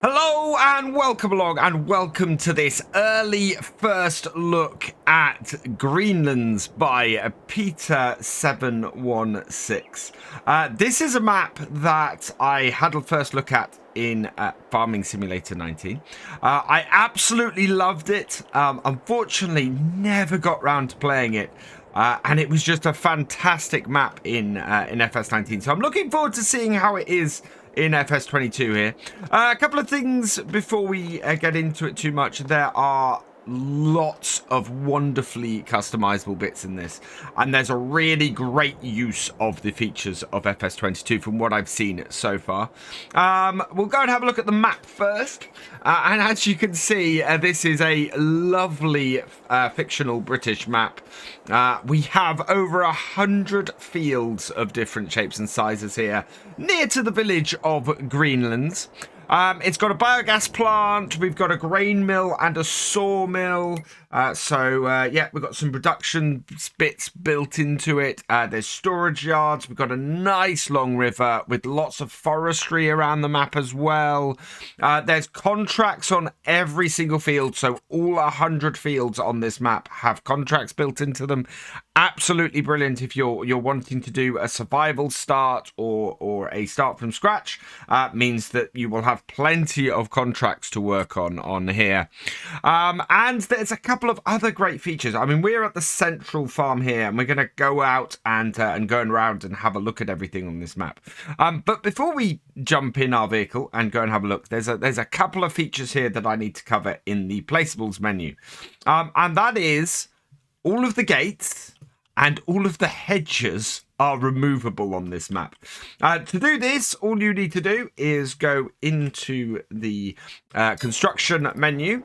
Hello and welcome along and welcome to this early first look at Greenlands by Peter716. This is a map that I had a first look at in Farming Simulator 19. I absolutely loved it. Unfortunately, never got round to playing it. And it was just a fantastic map in FS19. So I'm looking forward to seeing how it is in FS22 here. A couple of things before we get into it too much. There are lots of wonderfully customizable bits in this, and there's a really great use of the features of FS22 from what I've seen so far. We'll go and have a look at the map first, and as you can see, this is a lovely fictional British map. We have over 100 fields of different shapes and sizes here near to the village of Greenlands. It's got a biogas plant, we've got a grain mill and a sawmill. Yeah, we've got some production bits built into it. There's storage yards. We've got a nice long river with lots of forestry around the map as well. There's contracts on every single field. So all 100 fields on this map have contracts built into them. Absolutely brilliant if you're wanting to do a survival start or a start from scratch. Means that you will have plenty of contracts to work on here. And there's a couple of other great features. I mean, we're at the central farm here, and we're going to go out and go around and have a look at everything on this map. But before we jump in our vehicle and go and have a look, there's a couple of features here that I need to cover in the Placeables menu. And that is all of the gates and all of the hedges are removable on this map. To do this, all you need to do is go into the construction menu.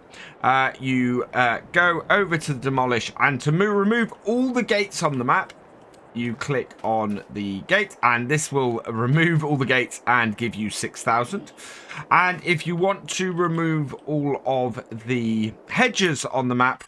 You go over to the demolish, and to remove all the gates on the map, you click on the gate, and this will remove all the gates and give you 6,000. And if you want to remove all of the hedges on the map,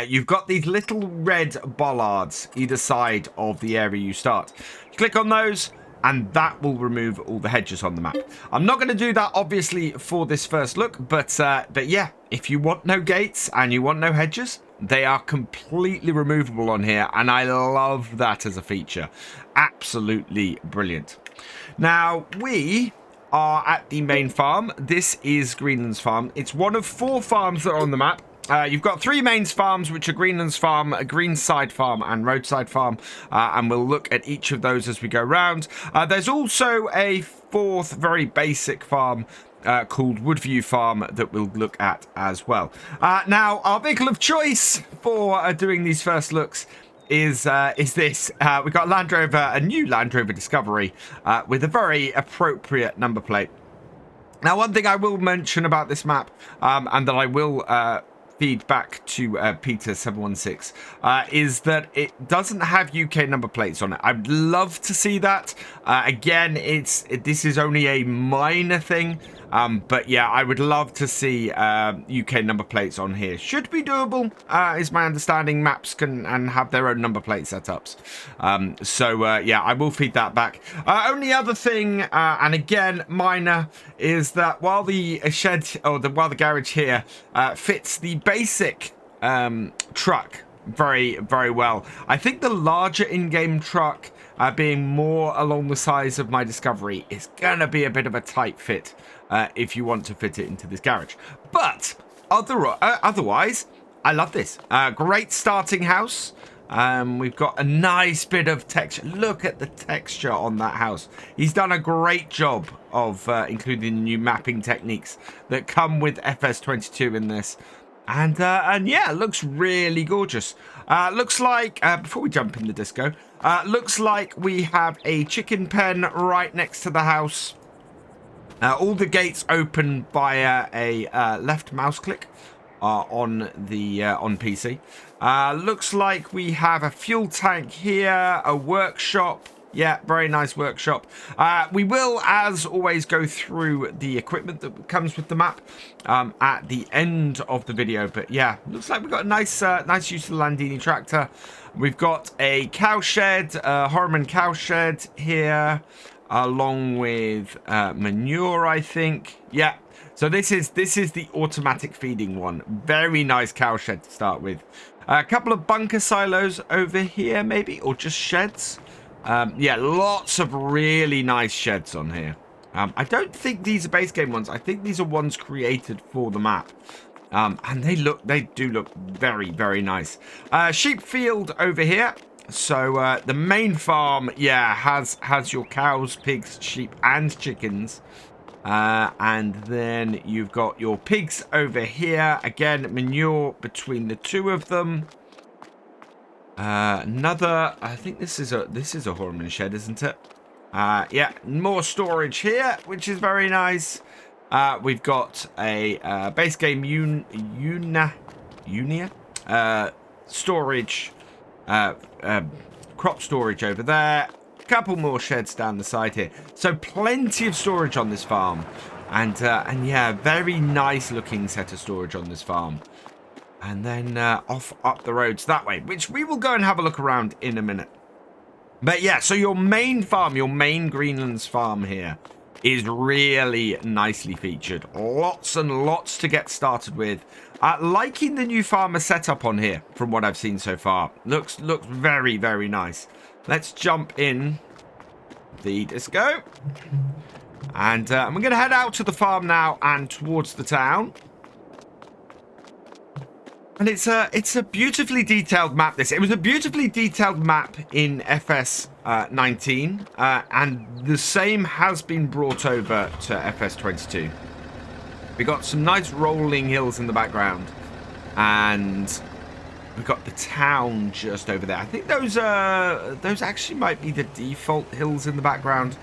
you've got these little red bollards either side of the area you start. Click on those, and that will remove all the hedges on the map. I'm not going to do that, obviously, for this first look, but yeah, if you want no gates and you want no hedges, they are completely removable on here, and I love that as a feature. Absolutely brilliant. Now, we are at the main farm. This is Greenlands Farm. It's one of 4 farms that are on the map. You've got 3 main farms, which are Greenlands Farm, Greenside Farm, and Roadside Farm, and we'll look at each of those as we go round. There's also a 4th very basic farm called Woodview Farm that we'll look at as well. Now, our vehicle of choice for doing these first looks is this. We've got a new Land Rover Discovery with a very appropriate number plate. Now, one thing I will mention about this map, and that I will feed back to Peter716, is that it doesn't have UK number plates on it. I'd love to see that. Again, this is only a minor thing, but yeah, I would love to see UK number plates on here. Should be doable, is my understanding. Maps can have their own number plate setups. Yeah, I will feed that back. Only other thing, and again, minor, is that while the shed, or while the garage here fits the basic truck very, very well, I think the larger in-game truck, being more along the size of my Discovery, is gonna be a bit of a tight fit if you want to fit it into this garage. But otherwise, I love this. Great starting house. We've got a nice bit of texture. Look at the texture on that house. He's done a great job of including new mapping techniques that come with FS22 in this. And yeah, it looks really gorgeous. Looks like, before we jump in the disco, looks like we have a chicken pen right next to the house. All the gates open via a left mouse click on PC. Looks like we have a fuel tank here, a workshop. Yeah, very nice workshop. We will, as always, go through the equipment that comes with the map at the end of the video. But yeah, looks like we've got a nice use of the Landini tractor. We've got a cow shed, Horman cow shed here, along with manure, I think. Yeah, So this is the automatic feeding one. Very nice cow shed to start with. A couple of bunker silos over here, maybe, or just sheds. Yeah, lots of really nice sheds on here. I don't think these are base game ones. I think these are ones created for the map. And they do look very, very nice. Sheep field over here. So the main farm, yeah, has your cows, pigs, sheep, and chickens. And then you've got your pigs over here. Again, manure between the two of them. I think this is a Horman shed, isn't it? Yeah, more storage here, which is very nice. We've got a base game Unia storage, crop storage over there. Couple more sheds down the side here, so plenty of storage on this farm, and yeah, very nice looking set of storage on this farm. And then off up the roads that way, which we will go and have a look around in a minute. But yeah, so your main farm, your main Greenlands farm here is really nicely featured. Lots and lots to get started with. Liking the new farmer setup on here from what I've seen so far. Looks very, very nice. Let's jump in the disco. And we're going to head out to the farm now and towards the town. And it's a beautifully detailed map. It was a beautifully detailed map in FS 19, and the same has been brought over to FS 22. We got some nice rolling hills in the background, and we've got the town just over there. I think those actually might be the default hills in the background.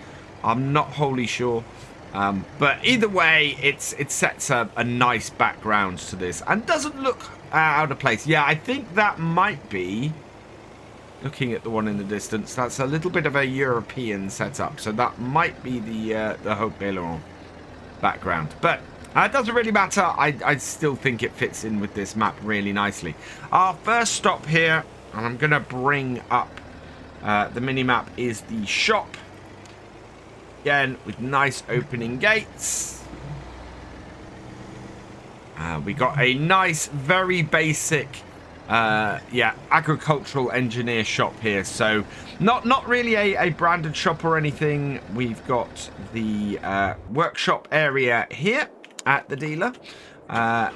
I'm not wholly sure. But either way, it sets a nice background to this and doesn't look out of place. Yeah, I think that might be, looking at the one in the distance, that's a little bit of a European setup. So that might be the Haute Baileron background. But it doesn't really matter. I still think it fits in with this map really nicely. Our first stop here, and I'm going to bring up the mini-map, is the shop. Again, with nice opening gates. We got a nice, very basic, agricultural engineer shop here. So not really a branded shop or anything. We've got the workshop area here at the dealer,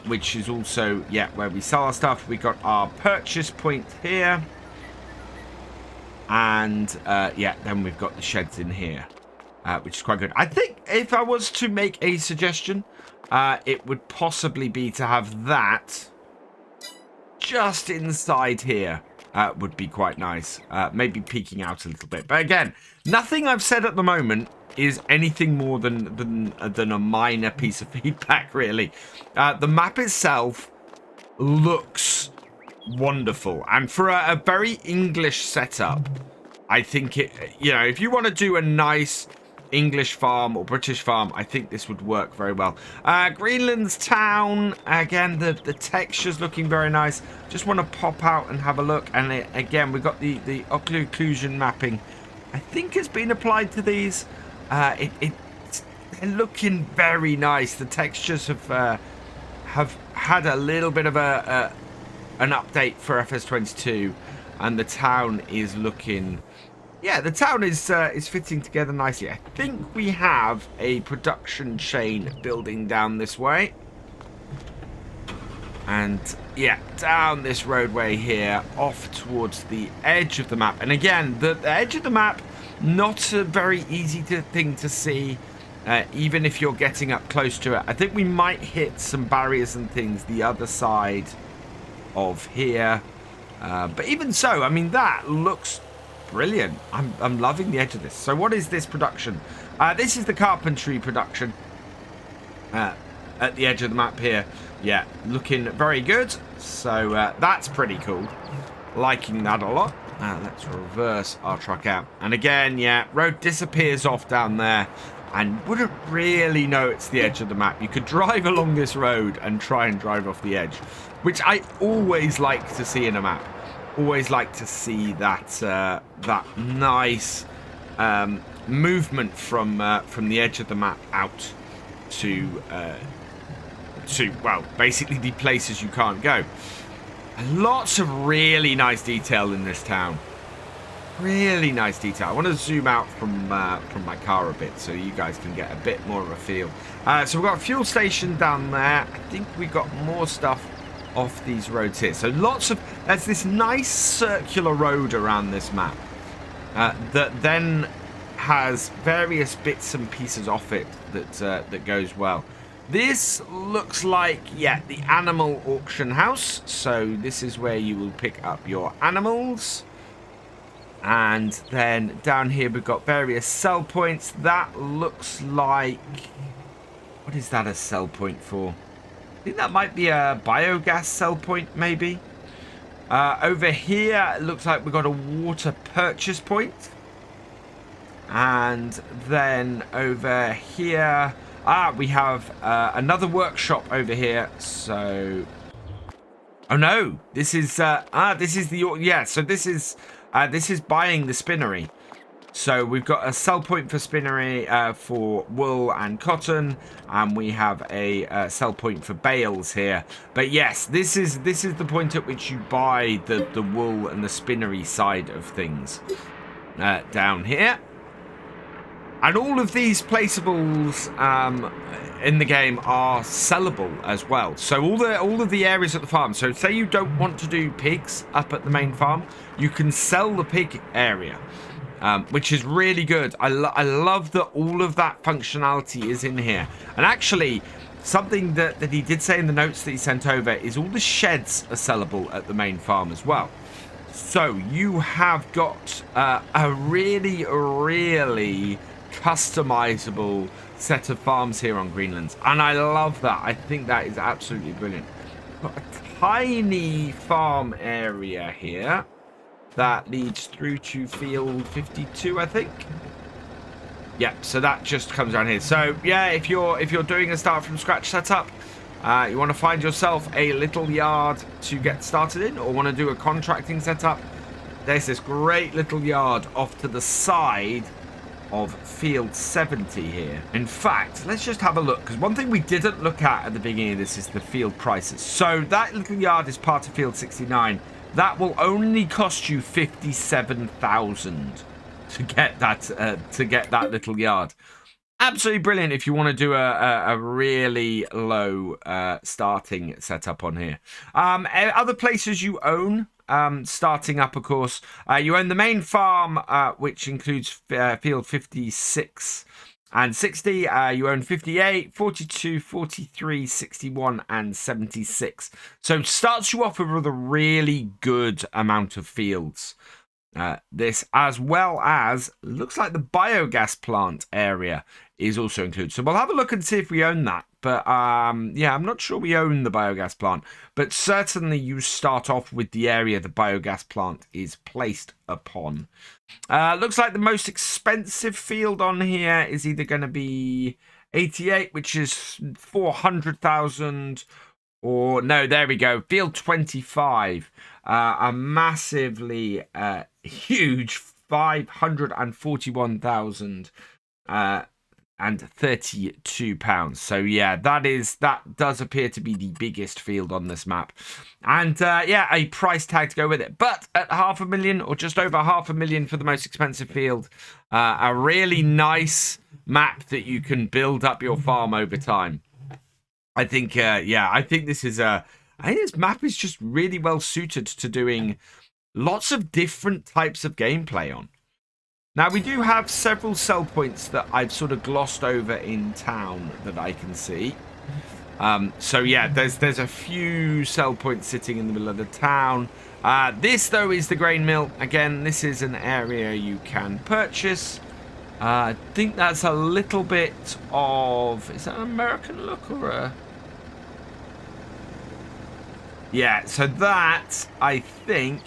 which is also, where we sell our stuff. We got our purchase point here. And, then we've got the sheds in here. Which is quite good. I think if I was to make a suggestion, it would possibly be to have that just inside here. Would be quite nice. Maybe peeking out a little bit. But again, nothing I've said at the moment is anything more than a minor piece of feedback, really. The map itself looks wonderful. And for a very English setup, I think if you want to do a nice English farm or British farm, I think this would work very well. Greenlands town, again, the texture's looking very nice. Just want to pop out and have a look. And again, we've got the occlusion mapping, I think has been applied to these. It's looking very nice. The textures have had a little bit of an update for FS22, and the town is looking... Yeah, the town is fitting together nicely. I think we have a production chain building down this way. And, yeah, down this roadway here, off towards the edge of the map. And again, the edge of the map, not a very easy thing to see, even if you're getting up close to it. I think we might hit some barriers and things the other side of here. But even so, I mean, that looks... brilliant. I'm loving the edge of this. So what is this production? This is the carpentry production at the edge of the map here. Yeah, looking very good. So that's pretty cool. Liking that a lot. Let's reverse our truck out. And again, yeah, road disappears off down there and wouldn't really know it's the edge of the map. You could drive along this road and try and drive off the edge, which I always like to see in a map. Always like to see that that nice movement from the edge of the map out to to, well, basically the places you can't go. And lots of really nice detail in this town. Really nice detail. I want to zoom out from my car a bit so you guys can get a bit more of a feel. So we've got a fuel station down there. I think we got more stuff off these roads here. So lots of... There's this nice circular road around this map that then has various bits and pieces off it that goes well. This looks like, yeah, the animal auction house. So this is where you will pick up your animals. And then down here we've got various sell points. That looks like... What is that a sell point for? I think that might be a biogas sell point, maybe. Over here, it looks like we've got a water purchase point. And then over here... we have another workshop over here. So... Oh no, this is the... Yeah, so this is buying the spinnery. So we've got a sell point for spinnery for wool and cotton, and we have a sell point for bales here. But yes, this is the point at which you buy the wool and the spinnery side of things down here. And all of these placeables in the game are sellable as well. So all of the areas at the farm. So say you don't want to do pigs up at the main farm, you can sell the pig area, which is really good. I love that all of that functionality is in here. And actually, something that he did say in the notes that he sent over is all the sheds are sellable at the main farm as well. So you have got a really, really customizable set of farms here on Greenlands, and I love that. I think that is absolutely brilliant. Got a tiny farm area here that leads through to field 52, I think. Yeah, so that just comes around here. So yeah, if you're doing a start from scratch setup, you want to find yourself a little yard to get started in, or want to do a contracting setup, there's this great little yard off to the side of field 70 here. In fact, let's just have a look, because one thing we didn't look at the beginning of this is the field prices. So that little yard is part of field 69. That will only cost you 57,000 to get that little yard. Absolutely brilliant if you want to do a really low starting setup on here. Other places you own, starting up, of course, you own the main farm, which includes field 56 and 60. You own 58, 42, 43, 61, and 76. So it starts you off with a really good amount of fields. This, as well as, looks like the biogas plant area is also included. So we'll have a look and see if we own that. But yeah, I'm not sure we own the biogas plant. But certainly you start off with the area the biogas plant is placed upon. Looks like the most expensive field on here is either going to be 88, which is 400,000. Or, no, there we go. Field 25. A massively huge 541,000 and 32 pounds. So yeah, that does appear to be the biggest field on this map, and yeah, a price tag to go with it. But at 500,000 or just over 500,000 for the most expensive field, a really nice map that you can build up your farm over time. I think yeah, I think this map is just really well suited to doing lots of different types of gameplay on. Now, we do have several sell points that I've sort of glossed over in town that I can see. So yeah, there's a few sell points sitting in the middle of the town. This, though, is the grain mill. Again, this is an area you can purchase. I think that's a little bit of... Is that an American look or a... Yeah, so that, I think,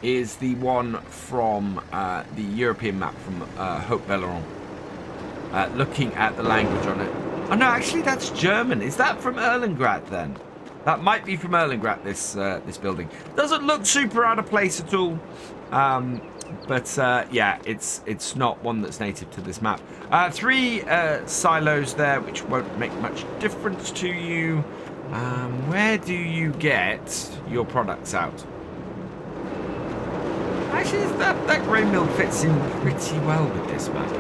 is the one from the European map from Haute Belleron. Looking at the language on it. Oh, no, actually, that's German. Is that from Erlengrad, then? That might be from Erlengrad, this building. Doesn't look super out of place at all. But yeah, it's not one that's native to this map. 3 silos there, which won't make much difference to you. Where do you get your products out? Actually, that grain mill fits in pretty well with this map, I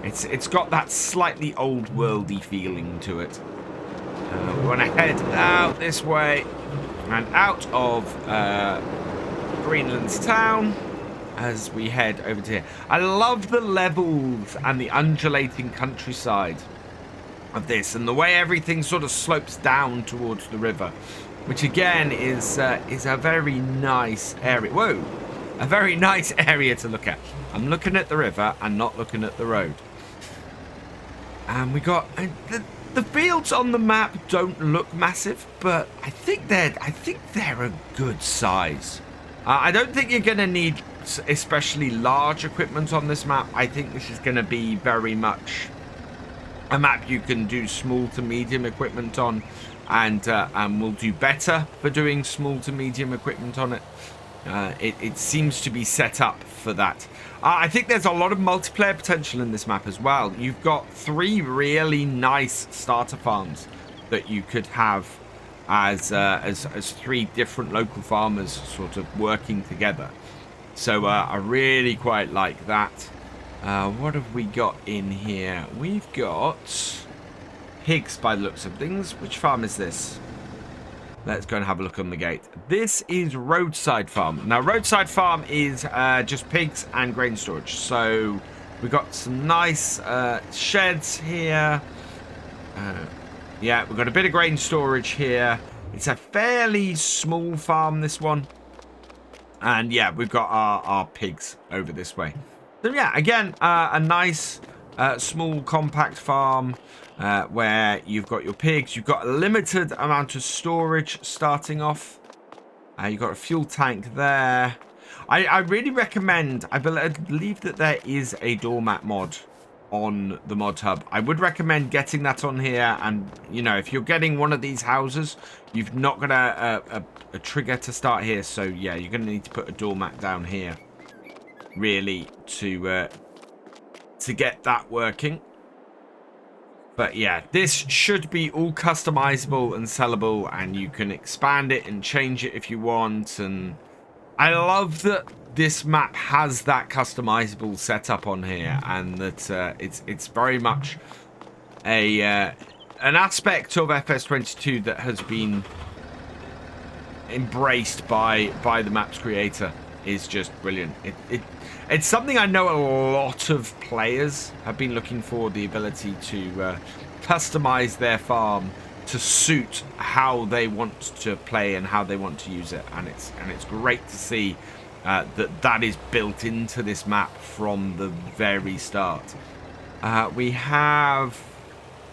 think. It's got that slightly old worldy feeling to it. We want to head out this way and out of Greenlands town as we head over to here. I love the levels and the undulating countryside of this, and the way everything sort of slopes down towards the river, which again is a very nice area. Whoa, a very nice area to look at. I'm looking at the river and not looking at the road. And we got the fields on the map don't look massive, but I think they're a good size. I don't think you're going to need especially large equipment on this map. I think this is going to be very much a map you can do small to medium equipment on, and will do better for doing small to medium equipment on it. It seems to be set up for that. I think there's a lot of multiplayer potential in this map as well. You've got 3 really nice starter farms that you could have as 3 different local farmers sort of working together. So I really quite like that. What have we got in here? We've got pigs by the looks of things. Which farm is this? Let's go and have a look on the gate. This is Roadside Farm. Now, Roadside Farm is just pigs and grain storage. So we've got some nice sheds here. Yeah, we've got a bit of grain storage here. It's a fairly small farm, this one. And yeah, we've got our pigs over this way. So yeah, again, a nice small compact farm where you've got your pigs. You've got a limited amount of storage starting off. You've got a fuel tank there. I really recommend, I believe that there is a doormat mod on the mod hub. I would recommend getting that on here, and you know, if you're getting one of these houses, you've not got a trigger to start here, so yeah, you're going to need to put a doormat down here really to get that working. But yeah, this should be all customizable and sellable, and you can expand it and change it if you want. And I love that this map has that customizable setup on here, and that it's very much an aspect of FS22 that has been embraced by the map's creator. Is just brilliant. It's something I know a lot of players have been looking for, the ability to customize their farm to suit how they want to play and how they want to use it, and it's great to see that is built into this map from the very start. We have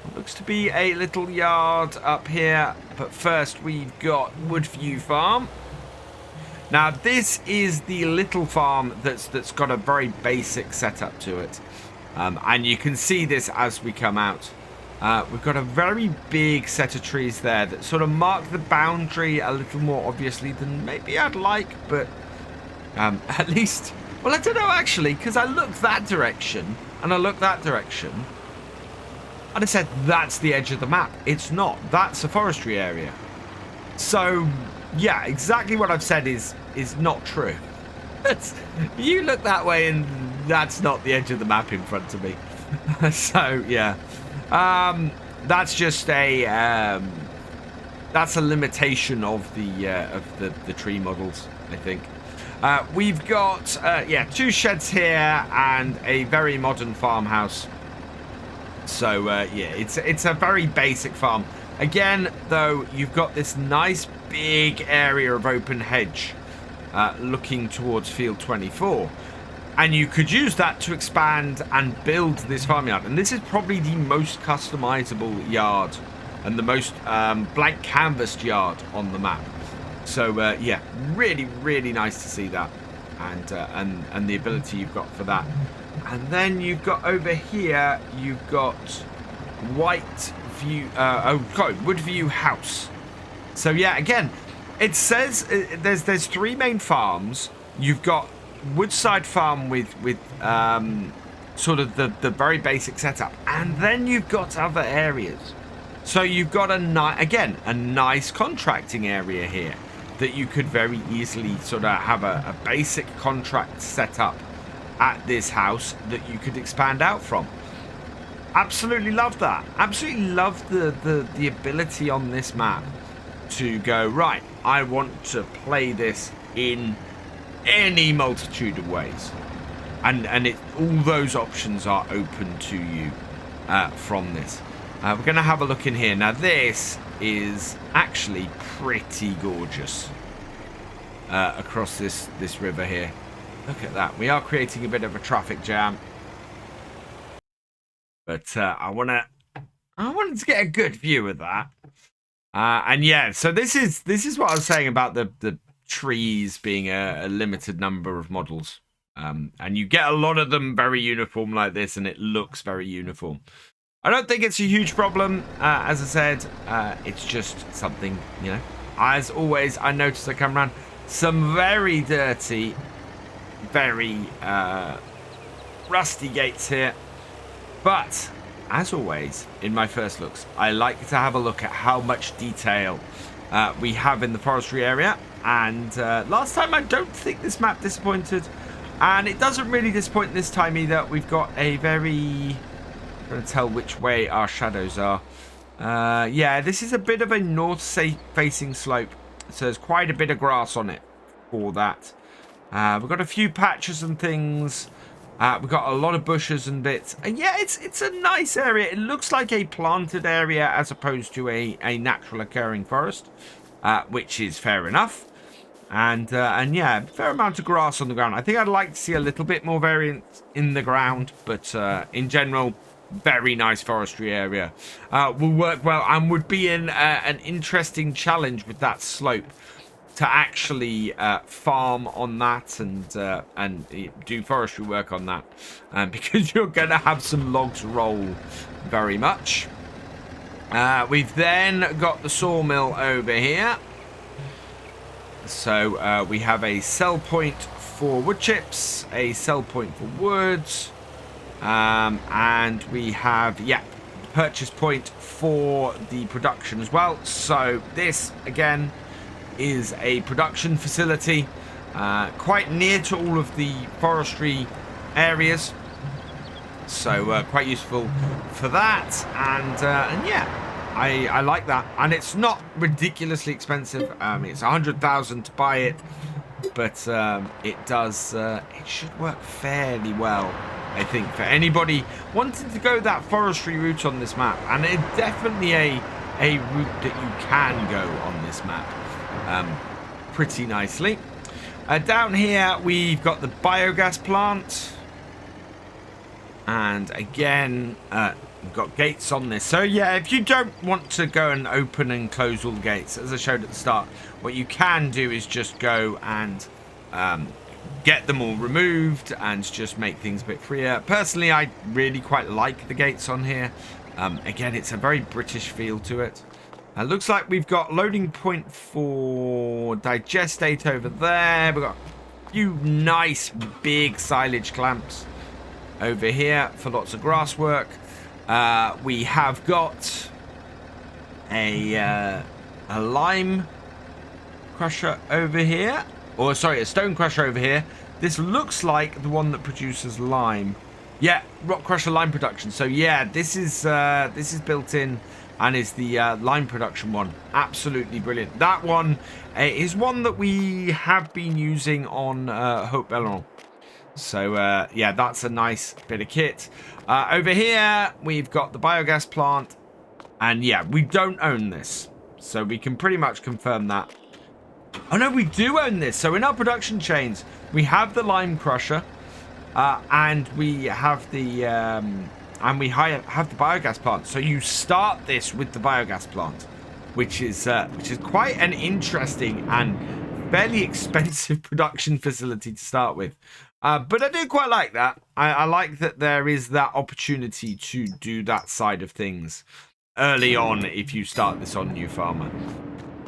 what looks to be a little yard up here, but first we've got Woodview Farm. Now, this is the little farm that's got a very basic setup to it. And you can see this as we come out. We've got a very big set of trees there that sort of mark the boundary a little more obviously than maybe I'd like, but at least, well, I don't know actually, because I looked that direction and I looked that direction and I said, that's the edge of the map. It's not. That's a forestry area. So, yeah, exactly what I've said is not true. You look that way and that's not the edge of the map in front of me. So yeah, that's just a that's a limitation of the tree models, I think. We've got yeah, 2 sheds here and a very modern farmhouse. So yeah, it's a very basic farm. Again, though, you've got this nice big area of open hedge looking towards field 24, and you could use that to expand and build this farmyard. And this is probably the most customizable yard and the most blank canvassed yard on the map. So yeah, really nice to see that, and the ability you've got for that. And then you've got over here, you've got Woodview House. So yeah, again, it says there's 3 main farms You've got Woodside Farm with sort of the very basic setup, and then you've got other areas. So you've got a nice contracting area here that you could very easily sort of have a basic contract set up at this house that you could expand out from. Absolutely love that. Absolutely love the ability on this map to go, right, I want to play this in any multitude of ways. And all those options are open to you from this. We're going to have a look in here. Now, this is actually pretty gorgeous across this river here. Look at that. We are creating a bit of a traffic jam. But I wanted to get a good view of that. And yeah, so this is what I was saying about the trees being a limited number of models. And you get a lot of them very uniform like this, and it looks very uniform. I don't think it's a huge problem. As I said, it's just something, you know. As always, I noticed I come around some very dirty, very rusty gates here. But, as always, in my first looks, I like to have a look at how much detail we have in the forestry area. And last time, I don't think this map disappointed. And it doesn't really disappoint this time either. We've got a very... I'm going to tell which way our shadows are. Yeah, this is a bit of a north-facing slope. So there's quite a bit of grass on it for that. We've got a few patches and things. We've got a lot of bushes and bits. And yeah, it's a nice area. It looks like a planted area as opposed to a natural occurring forest, which is fair enough. And yeah, fair amount of grass on the ground. I think I'd like to see a little bit more variance in the ground, but in general, very nice forestry area. Will work well and would be an interesting challenge with that slope to actually farm on that and do forestry work on that, because you're going to have some logs roll very much. We've then got the sawmill over here. So we have a sell point for wood chips, a sell point for woods, and we have, yeah, purchase point for the production as well. So this, again, is a production facility quite near to all of the forestry areas. So quite useful for that. And yeah. I like that, and it's not ridiculously expensive. It's 100,000 to buy it, but it does. It should work fairly well, I think, for anybody wanting to go that forestry route on this map, and it's definitely a route that you can go on this map pretty nicely. Down here we've got the biogas plant, and again. We've got gates on this. So yeah, if you don't want to go and open and close all the gates, as I showed at the start, what you can do is just go and get them all removed and just make things a bit freer. Personally, I really quite like the gates on here. Again, it's a very British feel to it. Looks like we've got loading point for digestate over there. We've got a few nice big silage clamps over here for lots of grass work. We have got a lime crusher over here, or sorry, a stone crusher over here. This looks like the one that produces lime. Yeah, rock crusher lime production. So yeah, this is built in and is the lime production one. Absolutely brilliant. That one is one that we have been using on Hope Bellon. So yeah, that's a nice bit of kit. Over here we've got the biogas plant, and yeah, we don't own this, so we can pretty much confirm that. Oh no, we do own this. So in our production chains we have the lime crusher, and we have the have the biogas plant. So you start this with the biogas plant, which is quite an interesting and fairly expensive production facility to start with. But I do quite like that. I like that there is that opportunity to do that side of things early on if you start this on New Farmer.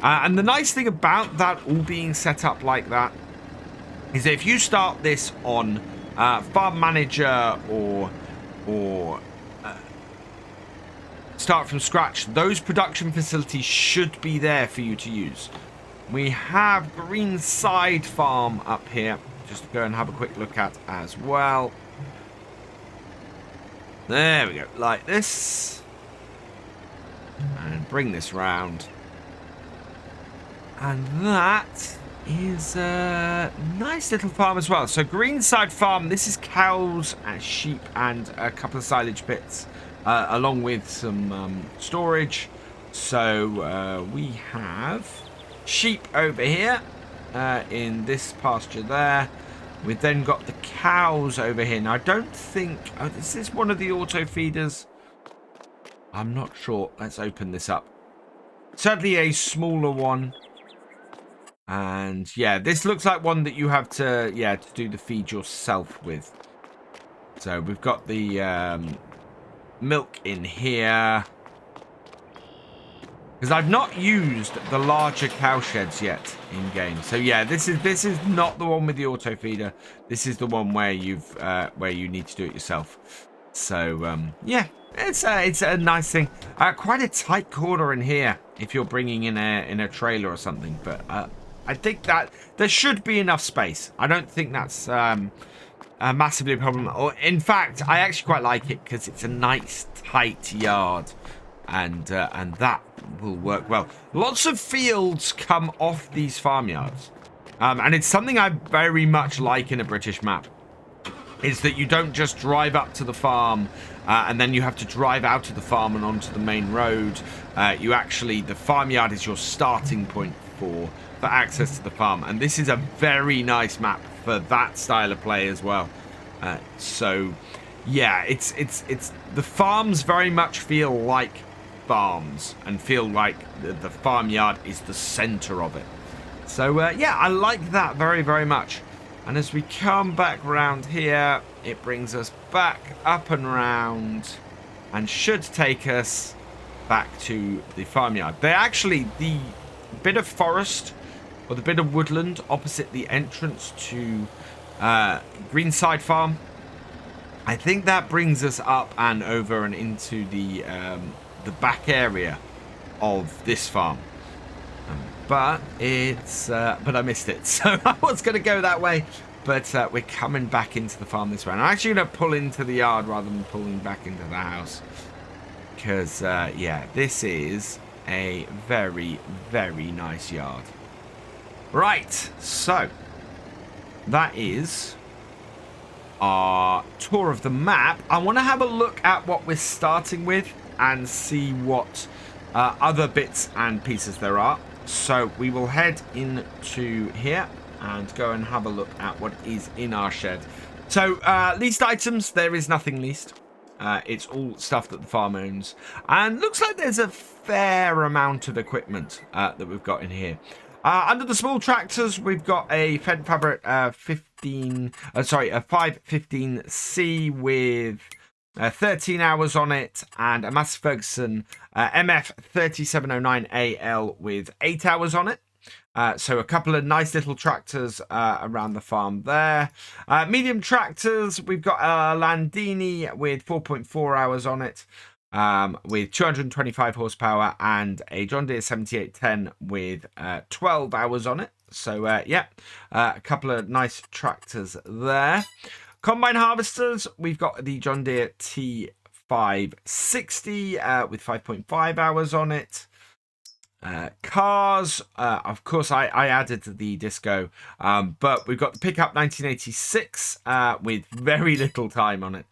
And the nice thing about that all being set up like that is if you start this on Farm Manager or start from scratch, those production facilities should be there for you to use. We have Greenside Farm up here, just to go and have a quick look at as well. There we go, like this. And bring this round. And that is a nice little farm as well. So Greenside Farm, this is cows and sheep and a couple of silage pits, along with some storage. So we have sheep over here in this pasture there. We've then got the cows over here. Now I don't think, is this one of the auto feeders? I'm not sure. Let's open this up. Certainly a smaller one. And yeah, this looks like one that you have to, to do the feed yourself with. So we've got the milk in here. Because I've not used the larger cow sheds yet in game. So yeah, this is not the one with the auto feeder. This is the one where where you need to do it yourself. So yeah, it's a nice thing. Quite a tight corner in here if you're bringing in a trailer or something. But I think that there should be enough space. I don't think that's massively a problem. Or in fact, I actually quite like it because it's a nice tight yard. And that will work well. Lots of fields come off these farmyards. And it's something I very much like in a British map. Is that you don't just drive up to the farm and then you have to drive out of the farm and onto the main road. The farmyard is your starting point for access to the farm. And this is a very nice map for that style of play as well. So, yeah, it's the farms very much feel like farms and feel like the farmyard is the center of it. So yeah, I like that very, very much. And as we come back round here, it brings us back up and round and should take us back to the farmyard. The bit of forest or the bit of woodland opposite the entrance to Greenside Farm, I think that brings us up and over and into the back area of this farm. But I missed it, so I was going to go that way. But we're coming back into the farm this way. And I'm actually going to pull into the yard rather than pulling back into the house. Because, yeah, this is a very, very nice yard. Right, so that is our tour of the map. I want to have a look at what we're starting with and see what other bits and pieces there are. So we will head into here and go and have a look at what is in our shed. So leased items, there is nothing leased. It's all stuff that the farm owns. And looks like there's a fair amount of equipment that we've got in here. Under the small tractors, we've got a Fed Fabric a 515C with 13 hours on it, and a Massey Ferguson MF 3709AL with 8 hours on it. So a couple of nice little tractors around the farm there. Medium tractors, we've got a Landini with 4.4 hours on it, with 225 horsepower, and a John Deere 7810 with 12 hours on it. So yeah, a couple of nice tractors there. Combine harvesters, we've got the John Deere T560 with 5.5 hours on it. Cars, of course, I added the Disco, but we've got the pickup 1986 with very little time on it.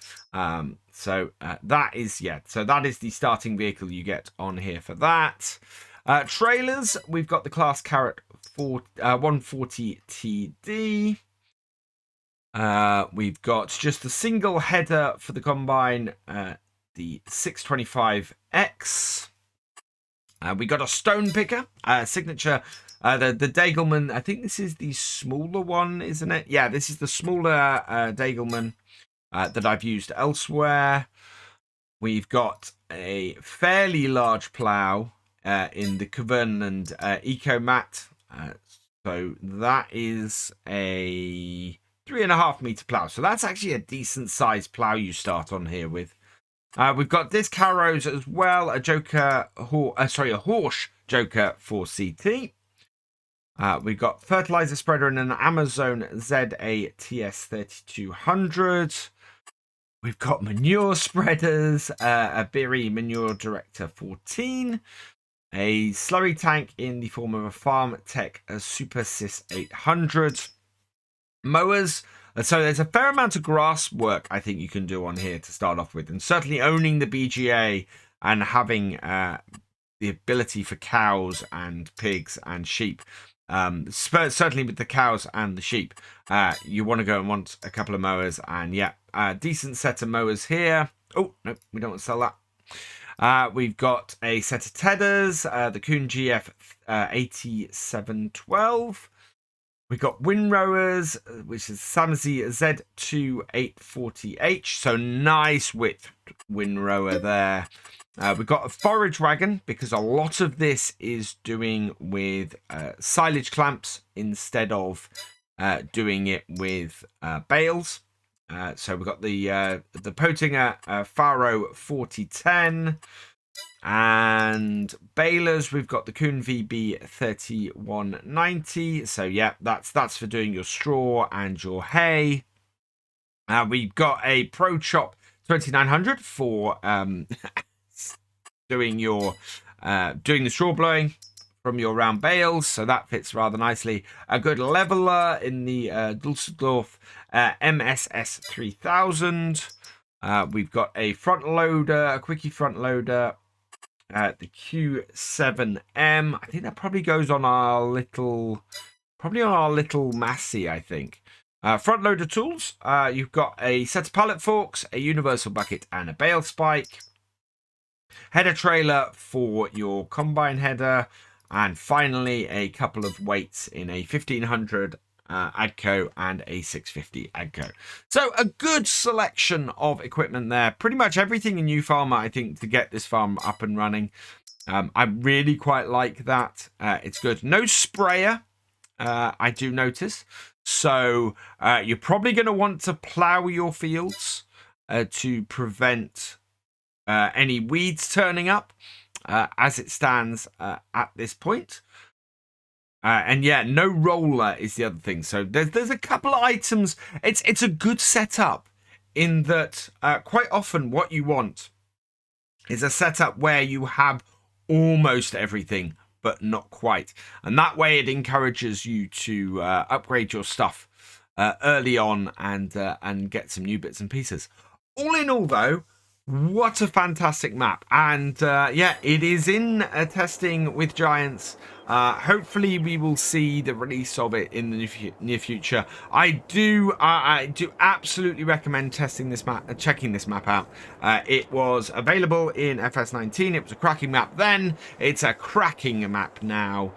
So that is the starting vehicle you get on here for that. Trailers, we've got the Class Carrot 140 TD. We've got just the single header for the combine, the 625X. We got a stone picker, signature, the Dagelman. I think this is the smaller one, isn't it? Yeah, this is the smaller Dagelman that I've used elsewhere. We've got a fairly large plough in the Cavern and Eco Mat. So that is a 3.5 meter plow. So that's actually a decent sized plow you start on here with. We've got disc harrows as well, a horse joker for CT. We've got fertilizer spreader and an Amazon ZA TS3200. We've got manure spreaders, a Berry Manure Director 14, a slurry tank in the form of a FarmCatGR Super Sys 800, mowers. So there's a fair amount of grass work I think you can do on here to start off with, and certainly owning the BGA and having the ability for cows and pigs and sheep. Certainly with the cows and the sheep, you want to go and want a couple of mowers, and yeah, decent set of mowers here. Oh no, we don't want to sell that. We've got a set of tedders, the Kuhn GF 8712. We've got windrowers, which is Samsey Z2840H, so nice width windrower there. We've got a forage wagon, because a lot of this is doing with silage clamps instead of doing it with bales. So we've got the Potinger Faro 4010. And balers, we've got the Kuhn VB 3190. So yeah, that's for doing your straw and your hay. We've got a Pro Chop 2900 for doing your doing the straw blowing from your round bales, so that fits rather nicely. A good leveler in the Dusseldorf MSS 3000. We've got a front loader, a quickie front loader. The Q7M. I think that probably goes on our little, Massey, I think. Front loader tools. You've got a set of pallet forks, a universal bucket, and a bale spike. Header trailer for your combine header. And finally, a couple of weights in a 1500 Agco and a 650 Agco. So a good selection of equipment there. Pretty much everything in New Farmer, I think, to get this farm up and running. I really quite like that. It's good. No sprayer, I do notice. So you're probably going to want to plow your fields to prevent any weeds turning up as it stands at this point. And yeah, no roller is the other thing. So there's a couple of items. It's a good setup in that quite often what you want is a setup where you have almost everything, but not quite. And that way it encourages you to upgrade your stuff early on and get some new bits and pieces. All in all, though, what a fantastic map. And yeah, it is in testing with Giants. Hopefully we will see the release of it in the near future. I do absolutely recommend checking this map out. It was available in FS19. It was a cracking map then. It's a cracking map now.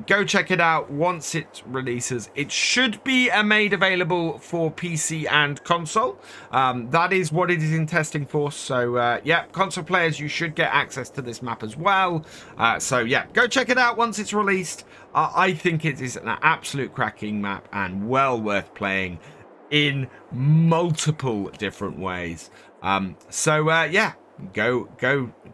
Go check it out once it releases. It should be made available for PC and console. That is what it is in testing for. So yeah, console players, you should get access to this map as well. So yeah, go check it out once it's released. I think it is an absolute cracking map and well worth playing in multiple different ways. So yeah, go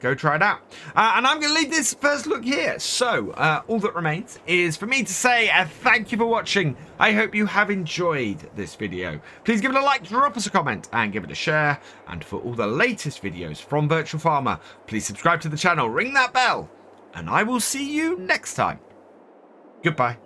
try it out. And I'm going to leave this first look here. So all that remains is for me to say thank you for watching. I hope you have enjoyed this video. Please give it a like, drop us a comment, and give it a share. And for all the latest videos from Virtual Farmer, please subscribe to the channel, ring that bell, and I will see you next time. Goodbye.